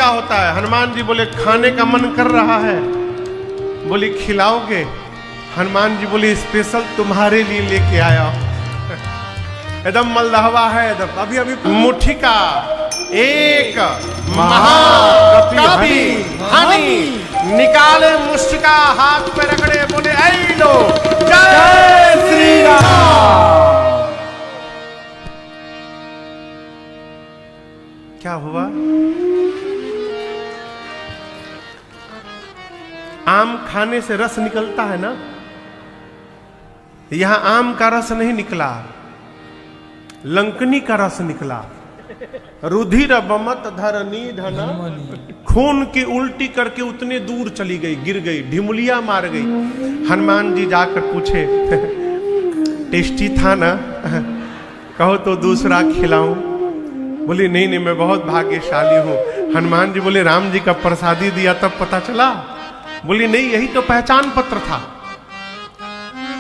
क्या होता है? हनुमान जी बोले खाने का मन कर रहा है। बोली खिलाओगे? हनुमान जी बोले स्पेशल तुम्हारे लिए लेके आया हूं। एकदम मलदहवा है एकदम। अभी अभी मुट्ठी का एक महाकवि हनी निकाले मुष्टिका हाथ पे रगड़े बोले ऐ लो जय श्री राम। क्या हुआ? आम खाने से रस निकलता है ना, यहां आम का रस नहीं निकला, लंकनी का रस निकला। रुधिर बमत धरनी धना, खून की उल्टी करके उतने दूर चली गई, गिर गई, ढिमुलिया मार गई। हनुमान जी जाकर पूछे टेस्टी था ना, कहो तो दूसरा खिलाऊं? बोली नहीं नहीं मैं बहुत भाग्यशाली हूं। हनुमान जी बोले राम जी का प्रसादी दिया तब पता चला? बोली नहीं यही तो पहचान पत्र था।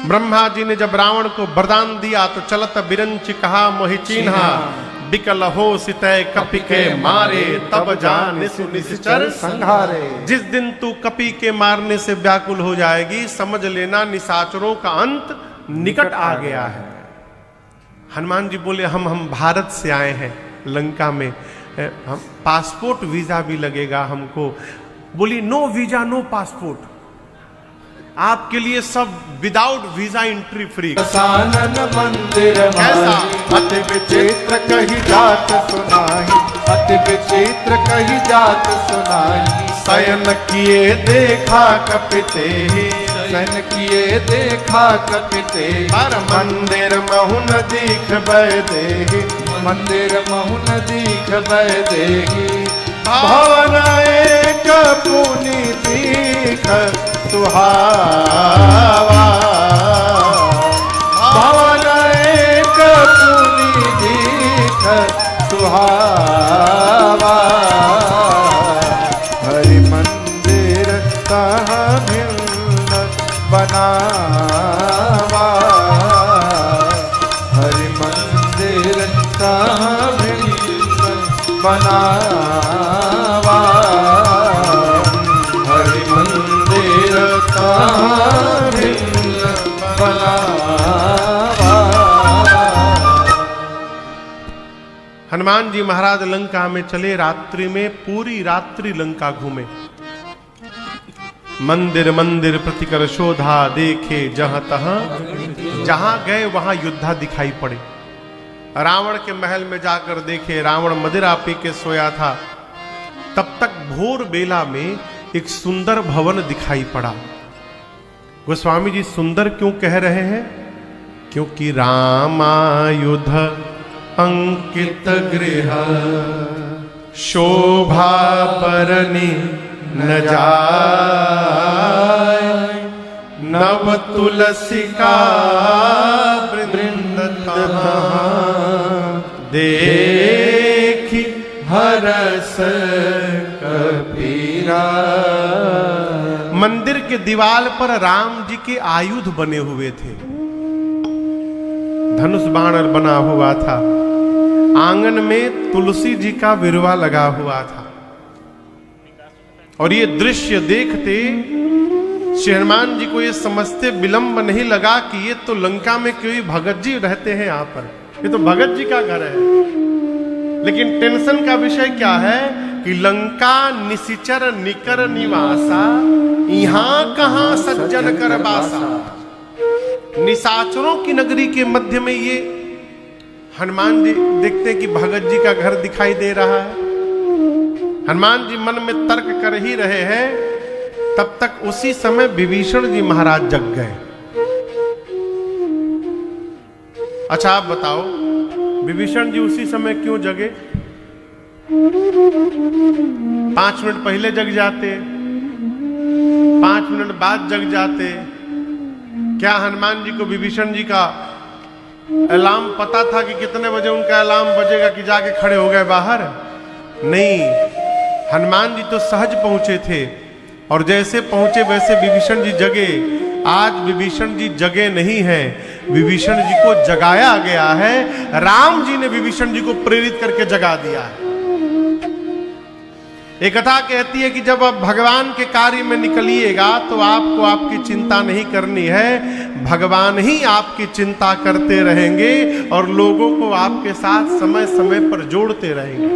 ब्रह्मा जी ने जब रावण को वरदान दिया तो चलत बिरंच कहा मोहि चिन्हा, बिकल हो सितय कपि के मारे, तब जान निश्चर संहारे। जिस दिन तू कपि के मारने से व्याकुल हो जाएगी समझ लेना निशाचरों का अंत निकट आ गया है। हनुमान जी बोले हम भारत से आए हैं, लंका में हम पासपोर्ट वीजा भी लगेगा हमको। बोली नो वीजा नो पासपोर्ट, आपके लिए सब विदाउट वीजा एंट्री फ्री। सानन मंदिर कैसा? अति विचित्र कही जात सुनाई, अति विचित्र कही जात सुनाई। शयन किए देखा कपिते, शयन किए देखा कपिते। पर मंदिर महु न दीख बैदेहि, मंदिर महु न दीख बैदेहि। भवन एक पुनि दीख सुहावा, भवन एक पुनि दीख सुहावा। हरि मंदिर कहाँ भिन्न बनावा, हरि मंदिर कहाँ भिन्न बनावा। हरि मंदिर कहाँ भिन्न बनावा। हनुमान जी महाराज लंका में चले, रात्रि में पूरी रात्रि लंका घूमे। मंदिर मंदिर प्रतिकर शोधा, देखे जहां तहां, जहां गए वहां योद्धा दिखाई पड़े। रावण के महल में जाकर देखे, रावण मदिरा पी के सोया था। तब तक भोर बेला में एक सुंदर भवन दिखाई पड़ा। गोस्वामी जी सुंदर क्यों कह रहे हैं? क्योंकि रामायुध अंकित गृह, शोभा बरनी न जाय, नव तुलसी का वृंद देखी हरस कबीरा। मंदिर के दीवार पर राम जी के आयुध बने हुए थे, धनुष बाण बना हुआ था। आंगन में तुलसी जी का विरवा लगा हुआ था। और ये दृश्य देखते श्री हनुमान जी को ये समझते विलंब नहीं लगा कि ये तो लंका में कोई भगत जी रहते हैं यहाँ पर, ये तो भगत जी का घर है। लेकिन टेंशन का विषय क्या है कि लंका निशिचर निकर निवासा, यहाँ कहां सज्जन कर बासा। निशाचरों की नगरी के मध्य में ये हनुमान जी देखते कि भगत जी का घर दिखाई दे रहा है। हनुमान जी मन में तर्क कर ही रहे हैं, तब तक उसी समय विभीषण जी महाराज जग गए। अच्छा आप बताओ विभीषण जी उसी समय क्यों जगे? 5 मिनट पहले जग जाते, 5 मिनट बाद जग जाते। क्या हनुमान जी को विभीषण जी का अलार्म पता था कि कितने बजे उनका अलार्म बजेगा कि जाके खड़े हो गए बाहर? नहीं, हनुमान जी तो सहज पहुंचे थे और जैसे पहुंचे वैसे विभीषण जी जगे। आज विभीषण जी जगे नहीं हैं, विभीषण जी को जगाया गया है। राम जी ने विभीषण जी को प्रेरित करके जगा दिया है। एक कथा कहती है कि जब आप भगवान के कार्य में निकलिएगा तो आपको आपकी चिंता नहीं करनी है, भगवान ही आपकी चिंता करते रहेंगे और लोगों को आपके साथ समय समय पर जोड़ते रहेंगे।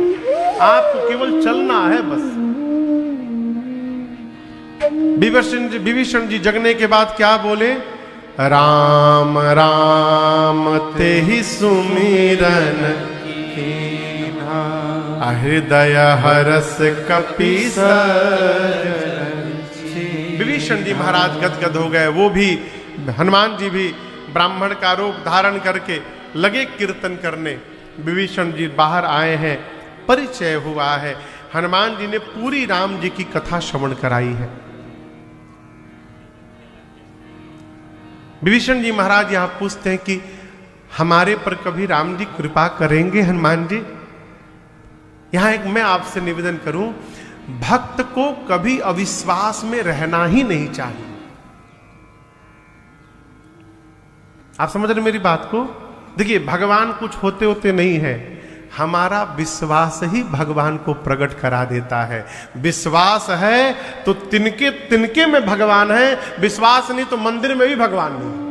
आपको केवल चलना है बस। विभीषण जी जगने के बाद क्या बोले? राम राम ते ही सुमिरन कीन्हा, हृदय हरस कपि सजन। विभीषण जी महाराज गदगद हो गए। वो भी, हनुमान जी भी ब्राह्मण का रूप धारण करके लगे कीर्तन करने। विभीषण जी बाहर आए हैं, परिचय हुआ है। हनुमान जी ने पूरी राम जी की कथा श्रवण कराई है। विभीषण जी महाराज यहां पूछते हैं कि हमारे पर कभी राम जी कृपा करेंगे हनुमान जी? यहां एक मैं आपसे निवेदन करूं, भक्त को कभी अविश्वास में रहना ही नहीं चाहिए। आप समझ रहे मेरी बात को? देखिए, भगवान कुछ होते होते नहीं है, हमारा विश्वास ही भगवान को प्रकट करा देता है। विश्वास है तो तिनके तिनके में भगवान है, विश्वास नहीं तो मंदिर में भी भगवान नहीं।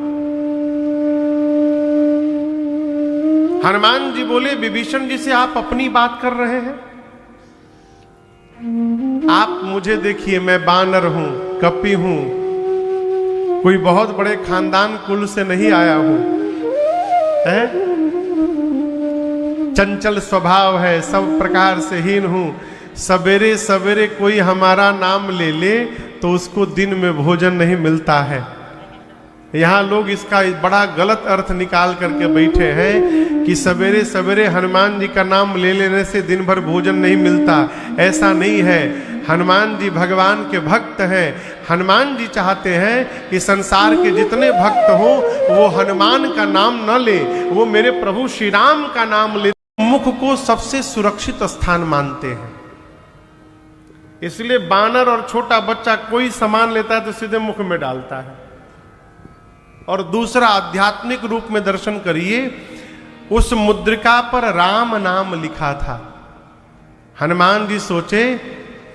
हनुमान जी बोले, विभीषण जी से आप अपनी बात कर रहे हैं? आप मुझे देखिए, मैं बानर हूं, कपि हूं, कोई बहुत बड़े खानदान कुल से नहीं आया हूं, है? चंचल स्वभाव है, सब प्रकार से हीन हूं। सवेरे सवेरे कोई हमारा नाम ले ले तो उसको दिन में भोजन नहीं मिलता है। यहां लोग इसका बड़ा गलत अर्थ निकाल करके बैठे हैं कि सवेरे सवेरे हनुमान जी का नाम ले लेने से दिन भर भोजन नहीं मिलता। ऐसा नहीं है। हनुमान जी भगवान के भक्त हैं। हनुमान जी चाहते हैं कि संसार के जितने भक्त हो वो हनुमान का नाम न ले, वो मेरे प्रभु श्री राम का नाम ले। मुख को सबसे सुरक्षित स्थान मानते हैं, इसलिए बानर और छोटा बच्चा कोई सामान लेता है तो सीधे मुख में डालता है। और दूसरा, आध्यात्मिक रूप में दर्शन करिए, उस मुद्रिका पर राम नाम लिखा था। हनुमान जी सोचे,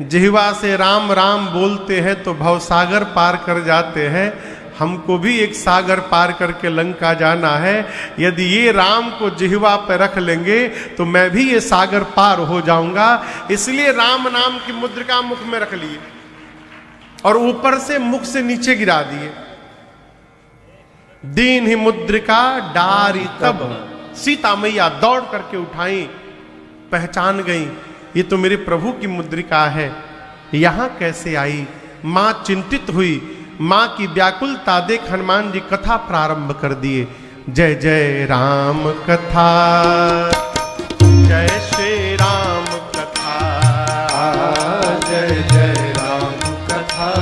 जिह्वा से राम राम बोलते हैं तो भवसागर पार कर जाते हैं, हमको भी एक सागर पार करके लंका जाना है। यदि ये राम को जिह्वा पर रख लेंगे तो मैं भी ये सागर पार हो जाऊंगा। इसलिए राम नाम की मुद्रिका मुख में रख लिए और ऊपर से मुख से नीचे गिरा दिए। दीन ही मुद्रिका डारी तब, सीता मैया दौड़ करके उठाई, पहचान गई ये तो मेरे प्रभु की मुद्रिका है, यहां कैसे आई? मां चिंतित हुई। मां की व्याकुलता देख हनुमान जी कथा प्रारंभ कर दिए। जय जय राम कथा, जय श्री राम कथा, जय जय राम कथा,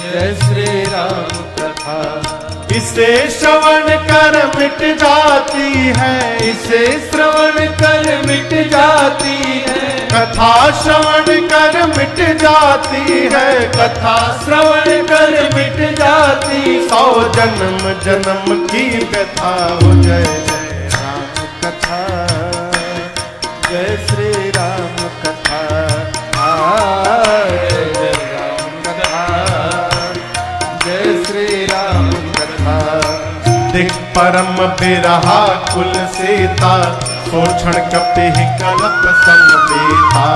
जय श्री राम कथा। इसे श्रवण कर मिट जाती है, इसे श्रवण कर मिट जाती है, कथा श्रवण कर मिट जाती है, कथा श्रवण कर मिट जाती। 100 जन्म जन्म की कथा हो। जय जय राम कथा, जय श्री राम कथा, जय जय राम कथा, जय श्री राम कथा। दिख परम बिरहा कुल सीता, सोक्षण कपि कलप समवेता।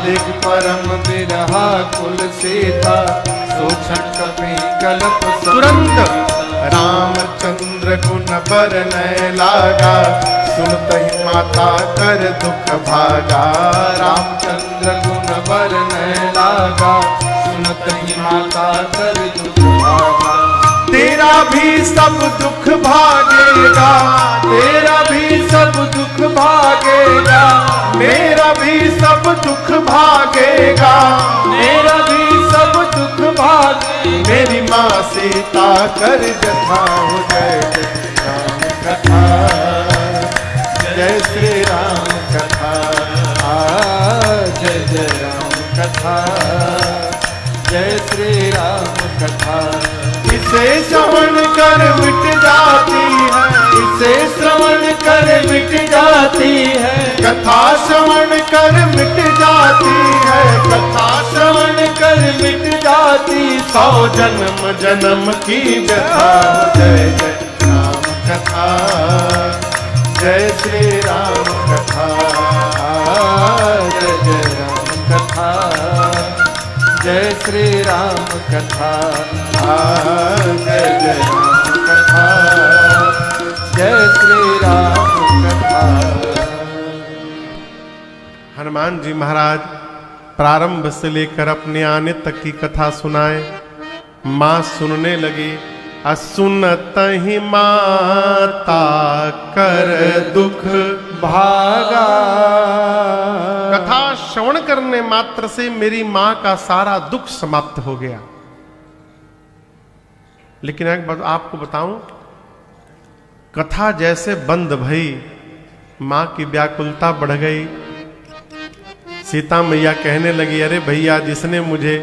दिख परम बिरहा कुल सीता, सोक्षण कपि कलप तुरंत रामचंद्र गुण बरनय लागा, सुनत ही माता कर दुख भागा। रामचंद्र गुण बरनय लागा, सुनत ही माता कर दुख भागा। तेरा भी सब दुख भागेगा, तेरा भी सब दुख भागेगा, मेरा भी सब दुख भागेगा, मेरा भी सब दुख भागेगा। मेरी माँ सीता कर जथा हो। जय जय राम कथा, जय श्री राम कथा, जय जय राम कथा, जय श्री राम कथा। इसे श्रवण कर मिट जाती है, इसे श्रवण कर मिट जाती है, कथा श्रवण कर मिट जाती है, कथा श्रवण कर मिट जाती 100 जन्म जन्म की व्यथा। जय जय राम कथा, जय श्री राम कथा, जय जय राम कथा, जय श्री राम कथा, जय जय राम कथा, जय श्री राम कथा। हनुमान जी महाराज प्रारंभ से लेकर अपने आने तक की कथा सुनाए। मां सुनने लगी। असुनत ही माता कर दुख भागा, कथा श्रवण करने मात्र से मेरी मां का सारा दुख समाप्त हो गया। लेकिन एक बात आपको बताऊं, कथा जैसे बंद भई मां की व्याकुलता बढ़ गई। सीता मैया कहने लगी, अरे भैया जिसने मुझे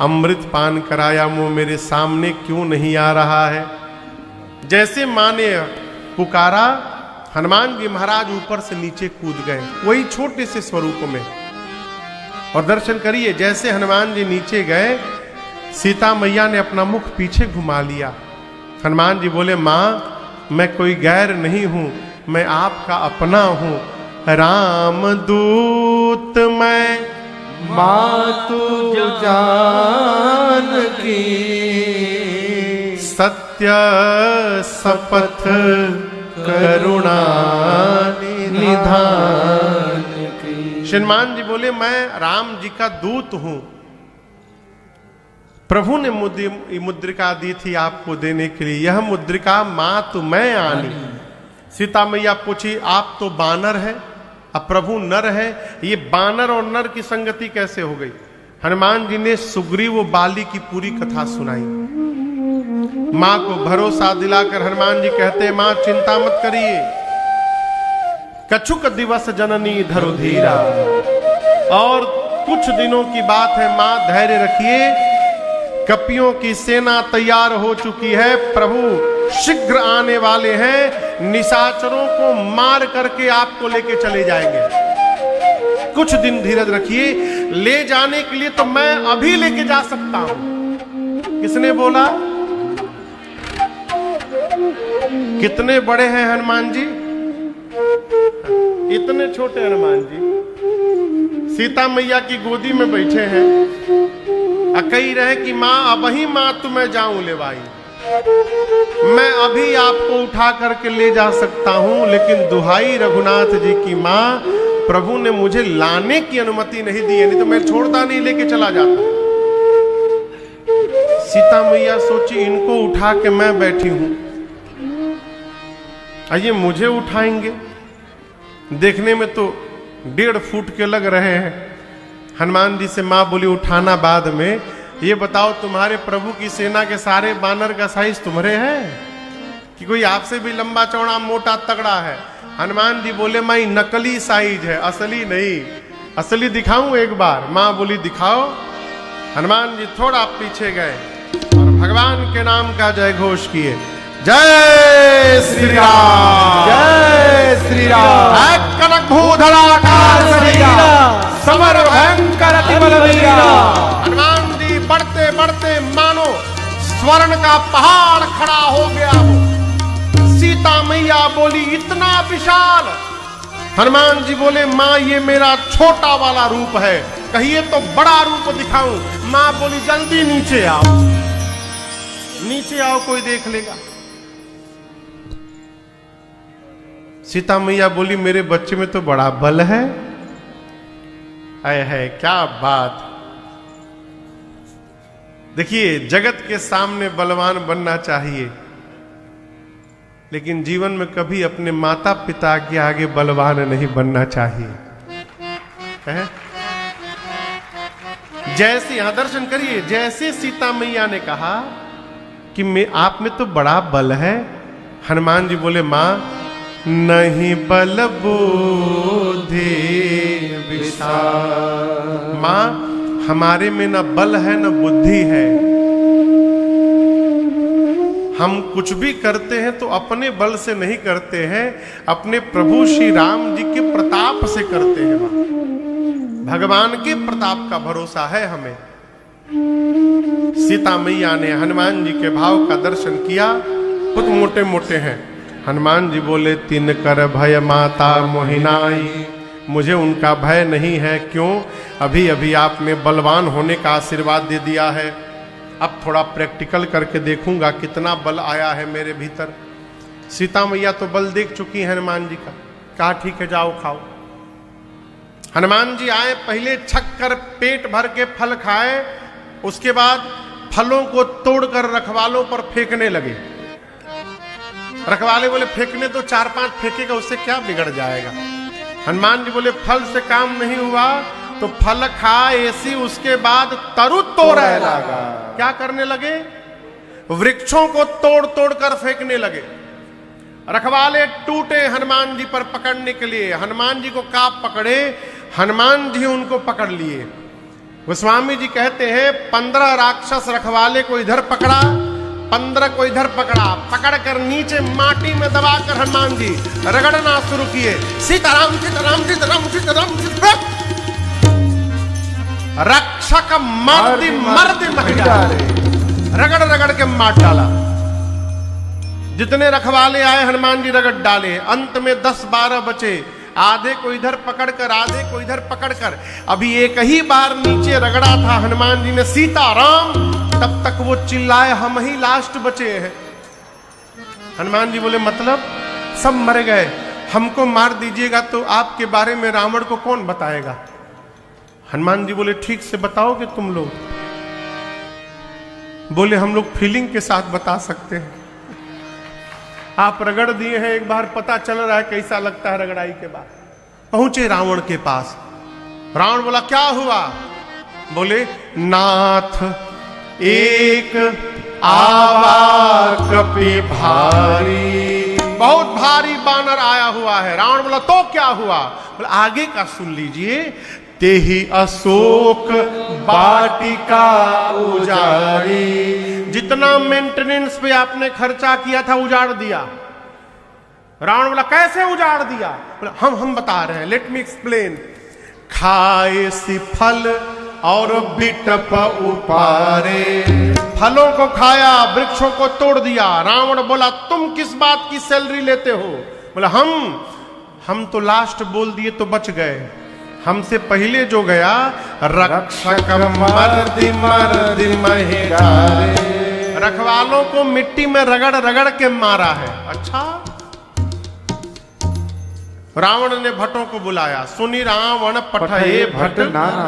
अमृत पान कराया वो मेरे सामने क्यों नहीं आ रहा है। जैसे मां ने पुकारा, हनुमान जी महाराज ऊपर से नीचे कूद गए वही छोटे से स्वरूप में। और दर्शन करिए, जैसे हनुमान जी नीचे गए सीता मैया ने अपना मुख पीछे घुमा लिया। हनुमान जी बोले, मां मैं कोई गैर नहीं हूं, मैं आपका अपना हूं। राम दूत मैं मातु जान की, सत्य शपथ करुणा निधान की। श्रीमान जी बोले, मैं राम जी का दूत हूं। प्रभु ने मुद्रिका दी थी आपको देने के लिए, यह मुद्रिका मातु मैं आनी। सीता मैया पूछी, आप तो बानर है, अब प्रभु नर है, ये बानर और नर की संगति कैसे हो गई। हनुमान जी ने सुग्रीव व बाली की पूरी कथा सुनाई। मां को भरोसा दिलाकर हनुमान जी कहते, मां चिंता मत करिए, कछुक दिवस जननी धरो धीरा। और कुछ दिनों की बात है, मां धैर्य रखिए, कपियों की सेना तैयार हो चुकी है, प्रभु शीघ्र आने वाले हैं, निशाचरों को मार करके आपको लेके चले जाएंगे। कुछ दिन धीरज रखिए, ले जाने के लिए तो मैं अभी लेके जा सकता हूं। किसने बोला? कितने बड़े हैं हनुमान जी, इतने छोटे हनुमान जी सीता मैया की गोदी में बैठे हैं। कही रहे कि मां अब ही मां तुम्हें जाऊं ले भाई, मैं अभी आपको उठा करके ले जा सकता हूं, लेकिन दुहाई रघुनाथ जी की मां, प्रभु ने मुझे लाने की अनुमति नहीं दी है, नहीं तो मैं छोड़ता नहीं, लेके चला जाता। सीता मैया सोची, इनको उठा के मैं बैठी हूं, आइए मुझे उठाएंगे। देखने में तो 1.5 फुट के लग रहे हैं। हनुमान जी से मां बोली, उठाना बाद में, ये बताओ तुम्हारे प्रभु की सेना के सारे बानर का साइज तुम्हारे है कि कोई आपसे भी लंबा चौड़ा मोटा तगड़ा है? हनुमान जी बोले, मैं नकली साइज है, असली नहीं। असली दिखाऊं एक बार? मां बोली, दिखाओ। हनुमान जी थोड़ा पीछे गए और भगवान के नाम का जय घोष किए, जय श्री राम, जय श्री राम। कनक भूधराकार समर भयंकर अति बलवीरा। हनुमान जी बढ़ते बढ़ते मानो स्वर्ण का पहाड़ खड़ा हो गया हो। सीता मैया बोली, इतना विशाल? हनुमान जी बोले, मां ये मेरा छोटा वाला रूप है, कहिए तो बड़ा रूप दिखाऊं? मां बोली, जल्दी नीचे आओ, नीचे आओ, कोई देख लेगा। सीता मैया बोली, मेरे बच्चे में तो बड़ा बल है। है क्या बात। देखिए, जगत के सामने बलवान बनना चाहिए, लेकिन जीवन में कभी अपने माता पिता के आगे बलवान नहीं बनना चाहिए। है? जैसे यहां दर्शन करिए, जैसे सीता मैया ने कहा कि आप में तो बड़ा बल है, हनुमान जी बोले, मां नहीं बल बुद्धि विशाल। मां हमारे में न बल है न बुद्धि है, हम कुछ भी करते हैं तो अपने बल से नहीं करते हैं, अपने प्रभु श्री राम जी के प्रताप से करते हैं। भगवान के प्रताप का भरोसा है हमें। सीता मैया ने हनुमान जी के भाव का दर्शन किया, बहुत मोटे मोटे हैं। हनुमान जी बोले, तिन कर भय माता मोहिनाई, मुझे उनका भय नहीं है। क्यों? अभी अभी आपने बलवान होने का आशीर्वाद दे दिया है, अब थोड़ा प्रैक्टिकल करके देखूंगा कितना बल आया है मेरे भीतर। सीता मैया तो बल देख चुकी है हनुमान जी का। कहा ठीक है जाओ खाओ। हनुमान जी आए, पहले छक कर पेट भर के फल खाए, उसके बाद फलों को तोड़कर रखवालों पर फेंकने लगे। रखवाले बोले फेंकने तो 4-5 फेंकेगा, उससे क्या बिगड़ जाएगा। हनुमान जी बोले फल से काम नहीं हुआ तो फल खा ऐसी, उसके बाद तरु तोड़ने लगा। क्या करने लगे? वृक्षों को तोड़ तोड़ कर फेंकने लगे। रखवाले टूटे हनुमान जी पर पकड़ने के लिए, हनुमान जी को काप पकड़े, हनुमान जी उनको पकड़ लिए। गोस्वामी जी कहते हैं 15 राक्षस रखवाले को इधर पकड़ा, 15 को इधर पकड़ा, पकड़कर नीचे माटी में दबाकर हनुमान जी रगड़ना शुरू किए। सीताराम सीताराम सीताराम सीताराम सीताराम। रक्षक मर्दी मर्दी महिला रगड़ रगड़ के मार डाला। जितने रखवाले आए हनुमान जी रगड़ डाले। अंत में 10-12 बचे, आधे को इधर पकड़कर आधे को इधर पकड़कर। अभी एक ही बार नीचे रगड़ा था हनुमान जी ने सीताराम, तब तक वो चिल्लाए हम ही लास्ट बचे हैं। हनुमान जी बोले मतलब सब मर गए, हमको मार दीजिएगा तो आपके बारे में रावण को कौन बताएगा। हनुमान जी बोले ठीक से बताओगे तुम लोग? बोले हम लोग फीलिंग के साथ बता सकते हैं। आप रगड़ दिए हैं, एक बार पता चल रहा है कैसा लगता है रगड़ाई के बाद। पहुंचे रावण के पास। रावण बोला क्या हुआ? बोले नाथ एक आवा कपि भारी, बहुत भारी बानर आया हुआ है। रावण बोला तो क्या हुआ? बोला आगे का सुन लीजिए। तेहि अशोक वाटिका उजाड़ी, जितना मेंटेनेंस पे आपने खर्चा किया था उजाड़ दिया। रावण बोला कैसे उजाड़ दिया? बोला हम बता रहे हैं, लेट मी एक्सप्लेन। खाए सी फल और बिटप उपारे, फलों को खाया, वृक्षों को तोड़ दिया। रावण बोला तुम किस बात की सैलरी लेते हो? बोला हम तो लास्ट बोल दिए तो बच गए, हमसे पहले जो गया रक्षक मर्दी मर्दी महिडारे, रखवालों को मिट्टी में रगड़ रगड़ के मारा है। अच्छा। रावण ने भट्टों को बुलाया। सुनी रावण पठये भट्ट नाना।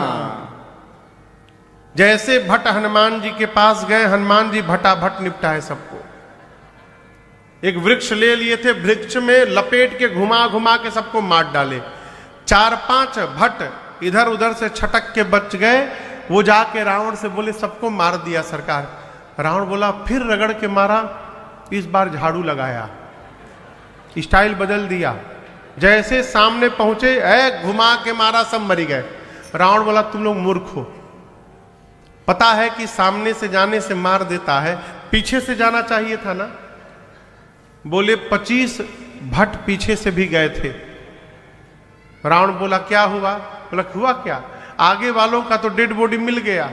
जैसे भट्ट हनुमान जी के पास गए, हनुमान जी भटाभट निपटाए सबको। एक वृक्ष ले लिए थे, वृक्ष में लपेट के घुमा घुमा के सबको मार डाले। 4-5 भट्ट इधर उधर से छटक के बच गए। वो जाके रावण से बोले सबको मार दिया सरकार। रावण बोला फिर रगड़ के मारा, इस बार झाड़ू लगाया, स्टाइल बदल दिया। जैसे सामने पहुंचे घुमा के मारा, सब मरी गए। रावण बोला तुम लोग मूर्ख हो, पता है कि सामने से जाने से मार देता है, पीछे से जाना चाहिए था ना। बोले 25 भट्ट पीछे से भी गए थे। रावण बोला क्या हुआ? बोला हुआ क्या, आगे वालों का तो डेड बॉडी मिल गया,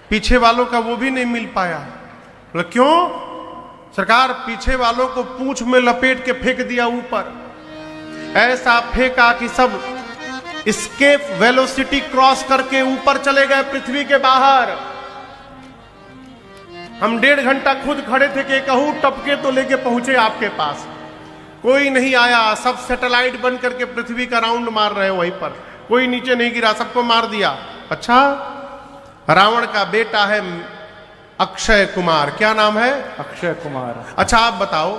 पीछे वालों का वो भी नहीं मिल पाया। बोला क्यों? सरकार पीछे वालों को पूंछ में लपेट के फेंक दिया ऊपर, ऐसा फेंका कि सब एस्केप वेलोसिटी क्रॉस करके ऊपर चले गए पृथ्वी के बाहर। हम 1.5 घंटा खुद खड़े थे कि कहूं टपके तो लेके पहुंचे आपके पास, कोई नहीं आया। सब सैटेलाइट बन करके पृथ्वी का राउंड मार रहे हैं, वहीं पर कोई नीचे नहीं गिरा, सबको मार दिया। अच्छा, रावण का बेटा है अक्षय कुमार। क्या नाम है? अक्षय कुमार। अच्छा आप बताओ,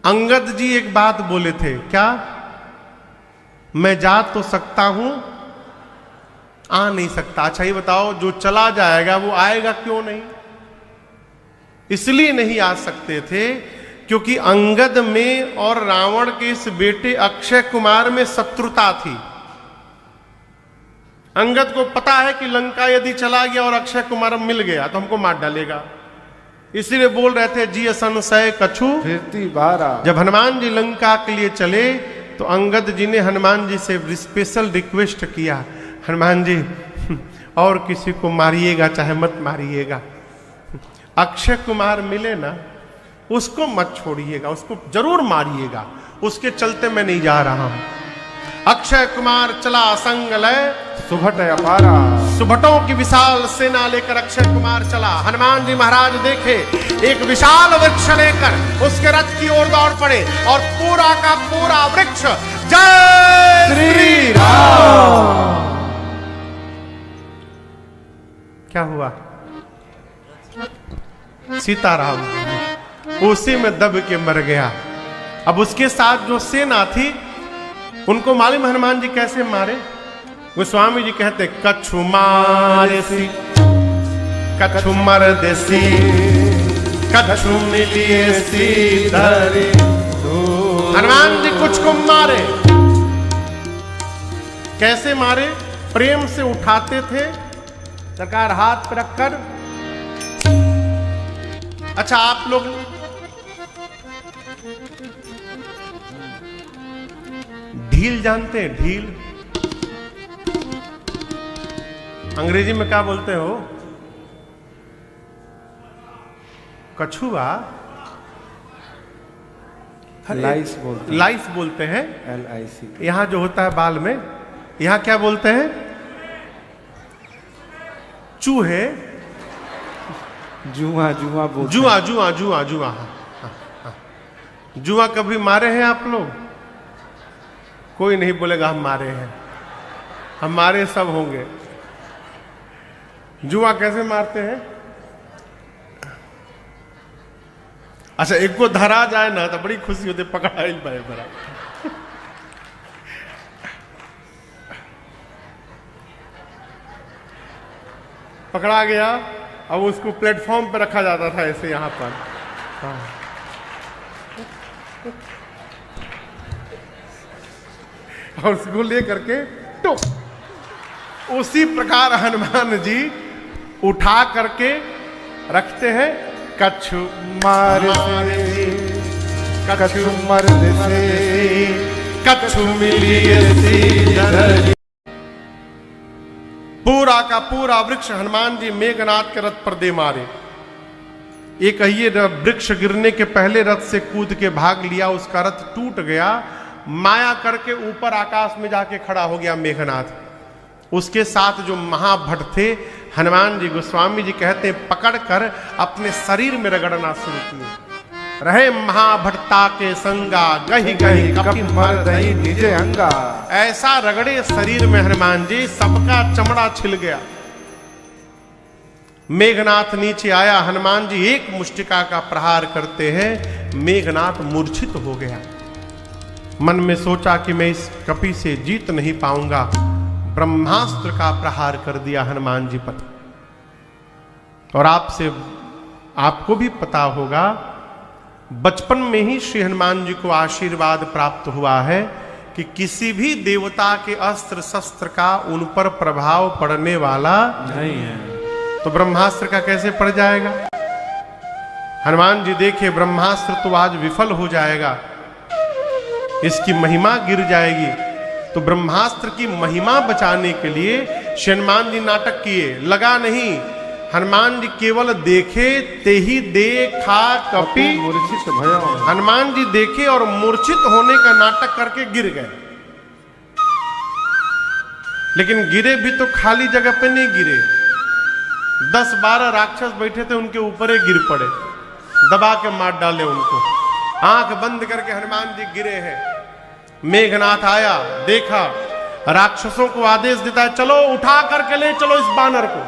अंगद जी एक बात बोले थे, क्या मैं जा तो सकता हूं, आ नहीं सकता। अच्छा ये बताओ, जो चला जाएगा वो आएगा क्यों नहीं? इसलिए नहीं आ सकते थे क्योंकि अंगद में और रावण के इस बेटे अक्षय कुमार में शत्रुता थी। अंगद को पता है कि लंका यदि चला गया और अक्षय कुमार मिल गया तो हमको मार डालेगा। इसीलिए बोल रहे थे जी संशय कछु फिरती बारा। जब हनुमान जी लंका के लिए चले तो अंगद जी ने हनुमान जी से स्पेशल रिक्वेस्ट किया, हनुमान जी और किसी को मारिएगा चाहे मत मारिएगा, अक्षय कुमार मिले ना उसको मत छोड़िएगा, उसको जरूर मारिएगा, उसके चलते मैं नहीं जा रहा हूं। अक्षय कुमार चला संग लय सुभट अपारा। सुभटों की विशाल सेना लेकर अक्षय कुमार चला। हनुमान जी महाराज देखे एक विशाल वृक्ष लेकर उसके रथ की ओर दौड़ पड़े और पूरा का पूरा वृक्ष जय श्री राम। क्या हुआ? सीताराम उसी में दब के मर गया। अब उसके साथ जो सेना थी उनको मालूम हनुमान जी कैसे मारे? गोस्वामी जी कहते कछु मारे सी कछु मर देसी कछु मिलिए सी धरी। हनुमान जी कुछ को मारे। कैसे मारे? प्रेम से उठाते थे सरकार हाथ पर रखकर। अच्छा आप लोग ढील जानते हैं? ढील अंग्रेजी में क्या बोलते हो? कछुआ लाइस बोलते हैं। लाइस बोलते हैं। LIC। यहां जो होता है बाल में, यहां क्या बोलते हैं? चूहे। जुआ जुआ बोलते जुआ जुआ जुआ जुआ। जुआ कभी मारे हैं आप लोग? कोई नहीं बोलेगा हम मारे हैं, हमारे सब होंगे। जुआ कैसे मारते हैं? अच्छा एक को धरा जाए ना तो बड़ी खुशी होती, पकड़ा ही पाए बड़ा। पकड़ा गया, अब उसको प्लेटफॉर्म पे रखा जाता था ऐसे यहां पर। हाँ। और उसको ले करके तो उसी प्रकार हनुमान जी उठा करके रखते हैं। कछु मार से कछु मर से कछु मिलिए सी धरी। पूरा का पूरा वृक्ष हनुमान जी मेघनाथ के रथ पर दे मारे। एक ही वृक्ष गिरने के पहले रथ से कूद के भाग लिया, उसका रथ टूट गया, माया करके ऊपर आकाश में जाके खड़ा हो गया मेघनाथ। उसके साथ जो महाभट थे हनुमान जी गोस्वामी जी कहते हैं पकड़कर अपने शरीर में रगड़ना शुरू किए। रहे महाभट्टा के संगा गही गही कपि मर दही निजे अंगा। ऐसा रगड़े शरीर में हनुमान जी सबका चमड़ा छिल गया। मेघनाथ नीचे आया, हनुमान जी एक मुष्टिका का प्रहार करते हैं, मेघनाथ मूर्छित हो गया। मन में सोचा कि मैं इस कपि से जीत नहीं पाऊंगा। ब्रह्मास्त्र का प्रहार कर दिया हनुमान जी पर। और आपको भी पता होगा बचपन में ही श्री हनुमान जी को आशीर्वाद प्राप्त हुआ है कि किसी भी देवता के अस्त्र शस्त्र का उन पर प्रभाव पड़ने वाला नहीं है, तो ब्रह्मास्त्र का कैसे पड़ जाएगा? हनुमान जी देखे ब्रह्मास्त्र तो आज विफल हो जाएगा, इसकी महिमा गिर जाएगी। तो ब्रह्मास्त्र की महिमा बचाने के लिए हनुमान जी नाटक किए। लगा नहीं, हनुमान जी केवल देखे ते ही देखा कपि मूर्छित भयो। हनुमान जी देखे और मूर्छित होने का नाटक करके गिर गए। लेकिन गिरे भी तो खाली जगह पे नहीं गिरे। 10-12 राक्षस बैठे थे, उनके ऊपर ही गिर पड़े, दबा के मार डाले उनको। आंख बंद करके हनुमान जी गिरे हैं। मेघनाथ आया, देखा, राक्षसों को आदेश देता है चलो उठा करके ले चलो इस बानर को।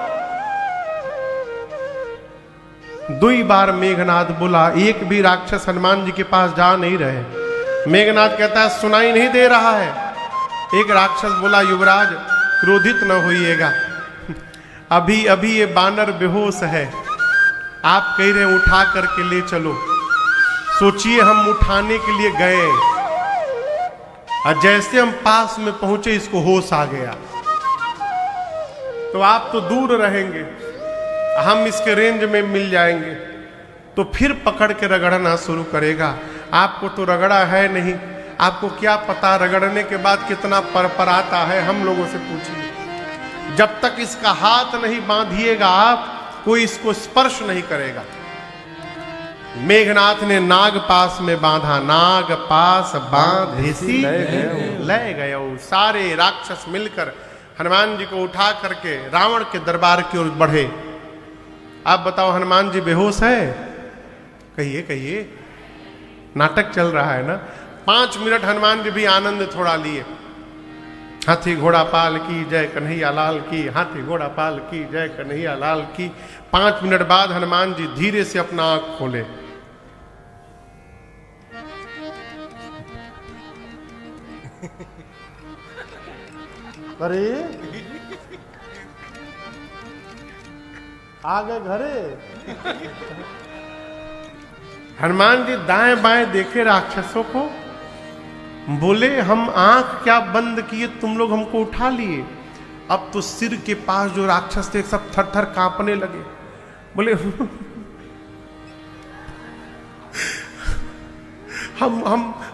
2 बार मेघनाथ बोला, एक भी राक्षस हनुमान जी के पास जा नहीं रहे। मेघनाथ कहता है सुनाई नहीं दे रहा है। एक राक्षस बोला, युवराज क्रोधित न होइएगा, अभी अभी ये बानर बेहोश है, आप कह रहे उठा करके ले चलो। सोचिए हम उठाने के लिए गए और जैसे हम पास में पहुंचे इसको होश आ गया। तो आप तो दूर रहेंगे, हम इसके रेंज में मिल जाएंगे। तो फिर पकड़ के रगड़ना शुरू करेगा। आपको तो रगड़ा है नहीं, आपको क्या पता रगड़ने के बाद कितना परपराता है। हम लोगों से पूछिए, जब तक इसका हाथ नहीं बांधिएगा आप, कोई इसको स्पर्श नहीं करेगा। मेघनाथ ने नाग पास में बांधा, नाग पास बांधेसी ले गए। सारे राक्षस मिलकर हनुमान जी को उठा करके रावण के दरबार की ओर बढ़े। आप बताओ, हनुमान जी बेहोश है? कहिए कहिए, नाटक चल रहा है ना। 5 मिनट हनुमान जी भी आनंद थोड़ा लिए। हाथी घोड़ा पाल की जय कन्हैया लाल की, हाथी घोड़ा पाल की जय कन्हैया लाल की। 5 मिनट बाद हनुमान जी धीरे से अपना आंख खोले। अरे आ गए घरे। हनुमान जी दाएं बाएं देखे राक्षसों को, बोले हम आंख क्या बंद किए, तुम लोग हमको उठा लिए। अब तो सिर के पास जो राक्षस थे सब थर थर कांपने लगे। बोले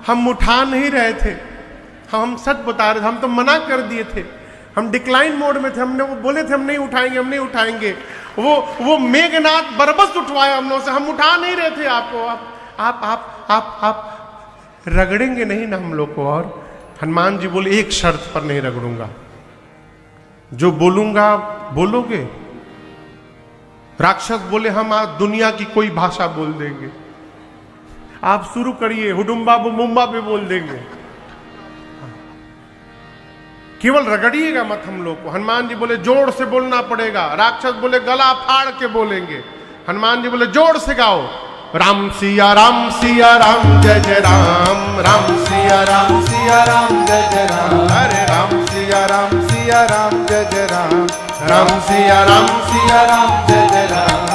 हम उठा नहीं रहे थे, हम सच बता रहे थे, हम तो मना कर दिए थे, हम डिक्लाइन मोड में थे। हमने वो बोले थे हम नहीं उठाएंगे, हम नहीं उठाएंगे। वो मेघनाथ बरबस उठवाए हम लोग से, हम उठा नहीं रहे थे आपको। आप रगड़ेंगे नहीं ना हम लोग को। और हनुमान जी बोले एक शर्त पर नहीं रगड़ूंगा, जो बोलूंगा बोलोगे। राक्षस बोले हम आज दुनिया की कोई भाषा बोल देंगे, आप शुरू करिए, हुडुम्बा बुम्बा भी बोल देंगे, केवल रगड़िएगा मत हम लोग को। हनुमान जी बोले जोर से बोलना पड़ेगा। राक्षस बोले गला फाड़ के बोलेंगे। हनुमान जी बोले जोर से गाओ, राम सिया राम जय जय राम, राम सिया राम जय जय राम, अरे राम सिया राम जय जय राम, राम सिया राम जय जय राम।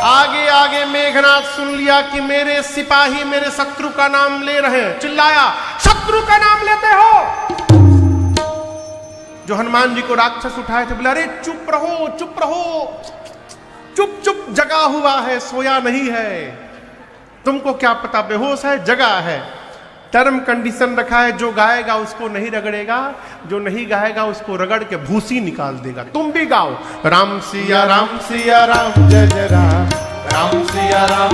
आगे आगे मेघनाथ सुन लिया कि मेरे सिपाही मेरे शत्रु का नाम ले रहे हैं। चिल्लाया, शत्रु का नाम लेते हो? जो हनुमान जी को राक्षस उठाए थे बोले अरे चुप रहो, चुप रहो, चुप चुप, जगा हुआ है, सोया नहीं है। तुमको क्या पता बेहोश है, जगा है। टर्म कंडीशन रखा है, जो गाएगा उसको नहीं रगड़ेगा, जो नहीं गाएगा उसको रगड़ के भूसी निकाल देगा। तुम भी गाओ, राम सिया राम जय जय राम, राम सिया राम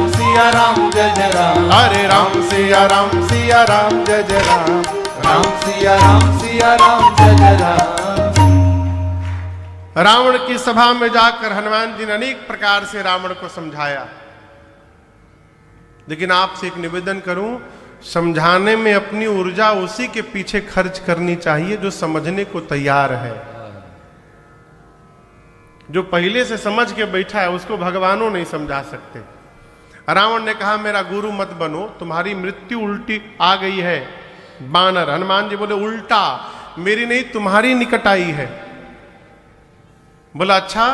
जय जय राम, अरे राम सिया राम जय जय राम, राम सिया राम जय जय राम। रावण की सभा में जाकर हनुमान जी ने अनेक प्रकार से रावण को समझाया। लेकिन आपसे एक निवेदन करूं, समझाने में अपनी ऊर्जा उसी के पीछे खर्च करनी चाहिए जो समझने को तैयार है। जो पहले से समझ के बैठा है उसको भगवानों नहीं समझा सकते। रावण ने कहा मेरा गुरु मत बनो, तुम्हारी मृत्यु उल्टी आ गई है। बानर, हनुमान जी बोले उल्टा मेरी नहीं तुम्हारी निकट आई है। बोला अच्छा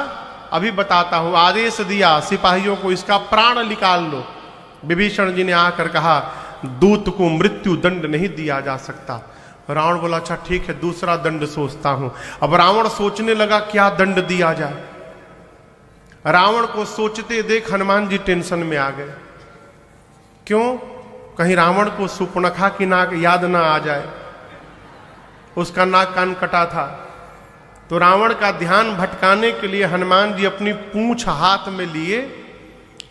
अभी बताता हूं। आदेश दिया सिपाहियों को इसका प्राण निकाल लो। विभीषण जी ने आकर कहा दूत को मृत्यु दंड नहीं दिया जा सकता। रावण बोला अच्छा ठीक है, दूसरा दंड सोचता हूं। अब रावण सोचने लगा क्या दंड दिया जाए। रावण को सोचते देख हनुमान जी टेंशन में आ गए। क्यों? कहीं रावण को सुपर्णखा की नाक याद ना आ जाए, उसका नाक कान कटा था। तो रावण का ध्यान भटकाने के लिए हनुमान जी अपनी पूंछ हाथ में लिए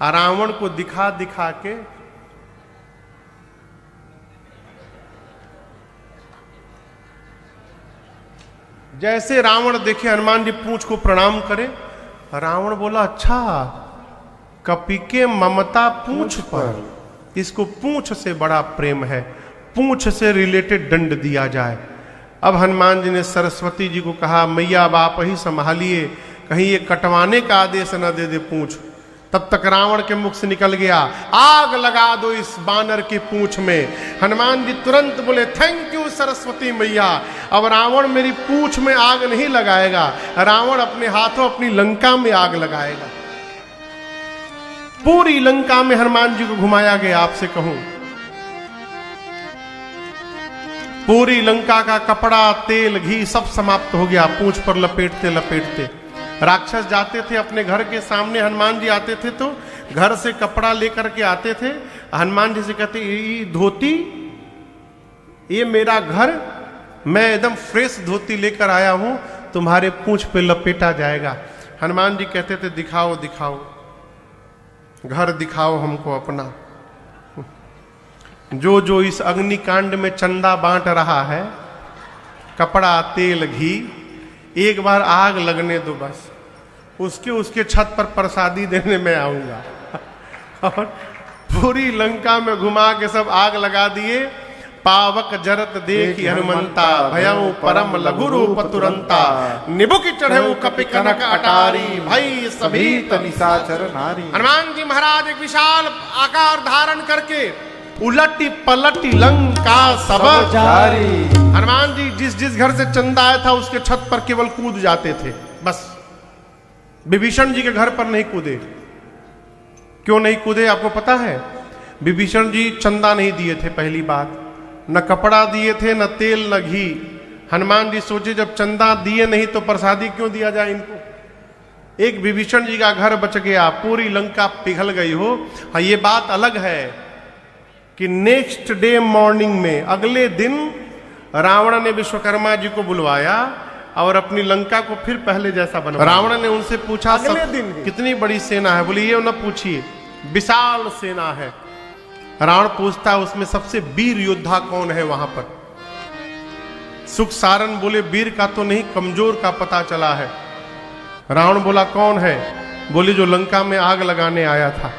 और रावण को दिखा दिखा के जैसे रावण देखे हनुमान जी पूंछ को प्रणाम करे। रावण बोला अच्छा कपि के ममता पूंछ पर, इसको पूंछ से बड़ा प्रेम है, पूंछ से रिलेटेड दंड दिया जाए। अब हनुमान जी ने सरस्वती जी को कहा मैया अब आप ही संभालिए, कहीं ये कटवाने का आदेश न दे दे पूंछ। तब तक रावण के मुख से निकल गया आग लगा दो इस बानर की पूंछ में। हनुमान जी तुरंत बोले थैंक यू सरस्वती मैया, अब रावण मेरी पूंछ में आग नहीं लगाएगा, रावण अपने हाथों अपनी लंका में आग लगाएगा। पूरी लंका में हनुमान जी को घुमाया गया। आपसे कहूं पूरी लंका का कपड़ा तेल घी सब समाप्त हो गया पूंछ पर लपेटते लपेटते। राक्षस जाते थे अपने घर के सामने, हनुमान जी आते थे तो घर से कपड़ा लेकर के आते थे, हनुमान जी से कहते ये धोती, ये मेरा घर, मैं एकदम फ्रेश धोती लेकर आया हूं, तुम्हारे पूंछ पे लपेटा जाएगा। हनुमान जी कहते थे दिखाओ दिखाओ, घर दिखाओ हमको अपना। जो जो इस अग्निकांड में चंदा बांट रहा है, कपड़ा तेल घी, एक बार आग लगने दो बस, उसके छत पर प्रसादी देने में आऊंगा। और पूरी लंका में घुमा के सब आग लगा दिए। पावक जरत देखी हनुमंता, भयउ परम लघु रूप तुरंता, निबुक चढ़े कपि कनक अटारी, भाई सभी निशाचर नारी। हनुमान जी महाराज एक विशाल आकार धारण करके उलटी पलटी लंका सब जारी। हनुमान जी जिस जिस घर से चंदा आया था उसके छत पर केवल कूद जाते थे बस। विभीषण जी के घर पर नहीं कूदे। क्यों नहीं कूदे आपको पता है? विभीषण जी चंदा नहीं दिए थे, पहली बात, न कपड़ा दिए थे, न तेल न घी। हनुमान जी सोचे जब चंदा दिए नहीं तो प्रसादी क्यों दिया जाए इनको। एक विभीषण जी का घर बच गया, पूरी लंका पिघल गई हो। हाँ, ये बात अलग है कि नेक्स्ट डे मॉर्निंग में, अगले दिन रावण ने विश्वकर्मा जी को बुलवाया और अपनी लंका को फिर पहले जैसा बनवाया। रावण ने उनसे पूछा अगले दिन कितनी बड़ी सेना है? बोले ये न पूछिए, विशाल सेना है। रावण पूछता है उसमें सबसे वीर योद्धा कौन है वहां पर? सुख सारन बोले वीर का तो नहीं, कमजोर का पता चला है। रावण बोला कौन है? बोले जो लंका में आग लगाने आया था,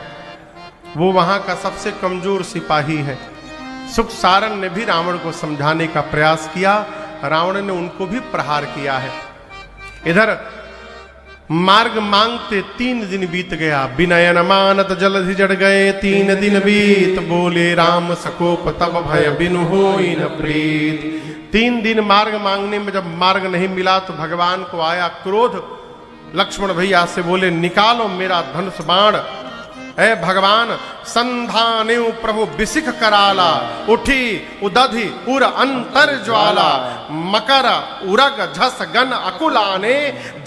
वो वहां का सबसे कमजोर सिपाही है। सुख सारन ने भी रावण को समझाने का प्रयास किया, रावण ने उनको भी प्रहार किया है। इधर मार्ग मांगते 3 दिन बीत गया, विनयन मानत जलधि जड़ गए 3 दिन बीत, बोले राम सकोप तब भय बिनु होई न प्रीत। 3 दिन मार्ग मांगने में जब मार्ग नहीं मिला तो भगवान को आया क्रोध। लक्ष्मण भैया से बोले निकालो मेरा धनुष बाण। ऐ भगवान संधाने प्रभु बिसिख कराला, उठी उदधि उर अंतर ज्वाला, मकर उरग झस गन अकुलाने,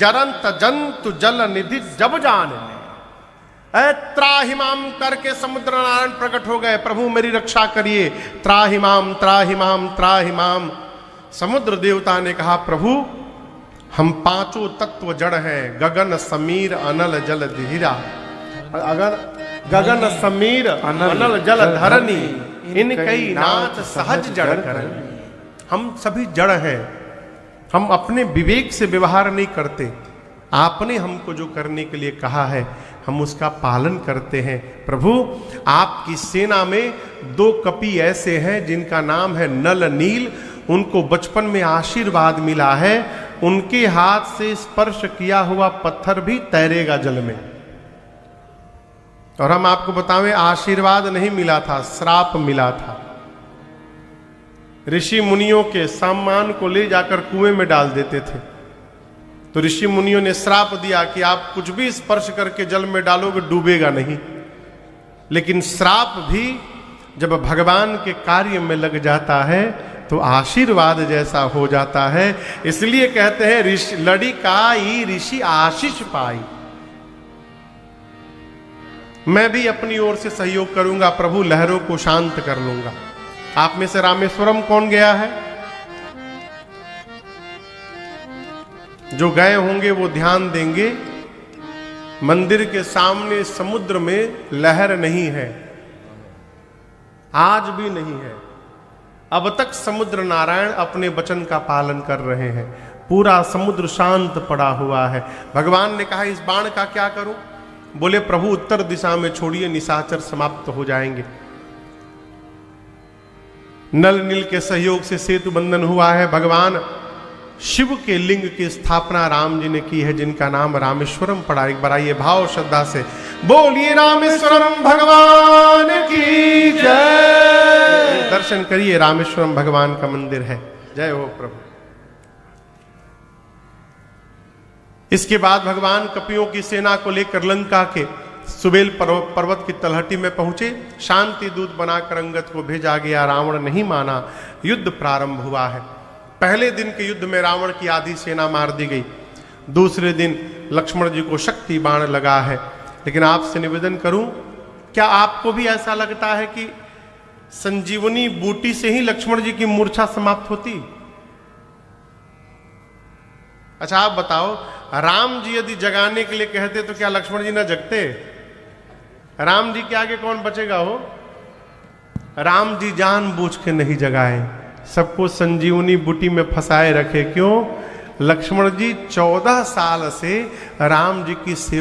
जरंत जंतु जल निधि जब जाने। ऐ त्राहिमाम करके समुद्र नारायण प्रकट हो गए, प्रभु मेरी रक्षा करिए, त्राहिमाम त्राहिमाम त्राहिमाम। समुद्र देवता ने कहा प्रभु हम 5 तत्व जड़ हैं, गगन समीर अनल जल धीरा। अगर गगन समीर अनल जल धरनी, इन कई नाथ सहज जड़ करनी। हम सभी जड़ हैं, हम अपने विवेक से व्यवहार नहीं करते। आपने हमको जो करने के लिए कहा है हम उसका पालन करते हैं। प्रभु आपकी सेना में 2 कपि ऐसे हैं जिनका नाम है नल नील, उनको बचपन में आशीर्वाद मिला है, उनके हाथ से स्पर्श किया हुआ पत्थर भी तैरेगा जल में। और हम आपको बतावें आशीर्वाद नहीं मिला था, श्राप मिला था। ऋषि मुनियों के सम्मान को ले जाकर कुएं में डाल देते थे, तो ऋषि मुनियों ने श्राप दिया कि आप कुछ भी स्पर्श करके जल में डालोगे डूबेगा नहीं। लेकिन श्राप भी जब भगवान के कार्य में लग जाता है तो आशीर्वाद जैसा हो जाता है। इसलिए कहते हैं ऋषि लड़ी काई ऋषि आशीष पाई। मैं भी अपनी ओर से सहयोग करूंगा प्रभु, लहरों को शांत कर लूंगा। आप में से रामेश्वरम कौन गया है? जो गए होंगे वो ध्यान देंगे, मंदिर के सामने समुद्र में लहर नहीं है, आज भी नहीं है। अब तक समुद्र नारायण अपने वचन का पालन कर रहे हैं, पूरा समुद्र शांत पड़ा हुआ है। भगवान ने कहा इस बाण का क्या करूं? बोले प्रभु उत्तर दिशा में छोड़िए, निशाचर समाप्त हो जाएंगे। नल नील के सहयोग से सेतु बंधन हुआ है। भगवान शिव के लिंग की स्थापना राम जी ने की है, जिनका नाम रामेश्वरम पड़ा। एक बार आइए भाव श्रद्धा से बोलिए रामेश्वरम भगवान की जय। दर्शन करिए, रामेश्वरम भगवान का मंदिर है। जय हो प्रभु। इसके बाद भगवान कपियों की सेना को लेकर लंका के सुबेल पर्वत की तलहटी में पहुंचे। शांति दूत बनाकर अंगद को भेजा गया, रावण नहीं माना। युद्ध प्रारंभ हुआ है। पहले दिन के युद्ध में रावण की आधी सेना मार दी गई। दूसरे दिन लक्ष्मण जी को शक्ति बाण लगा है, लेकिन आपसे निवेदन करूं, क्या आपको भी ऐसा लगता है कि संजीवनी बूटी से ही लक्ष्मण जी की मूर्छा समाप्त होती? अच्छा आप बताओ, राम जी यदि जगाने के लिए कहते तो क्या लक्ष्मण जी ना जगते? राम जी के आगे कौन बचेगा हो? राम जी जानबूझ के नहीं जगाए, सबको संजीवनी बूटी में फंसाए रखे। क्यों? लक्ष्मण जी 14 साल से राम जी की सेवा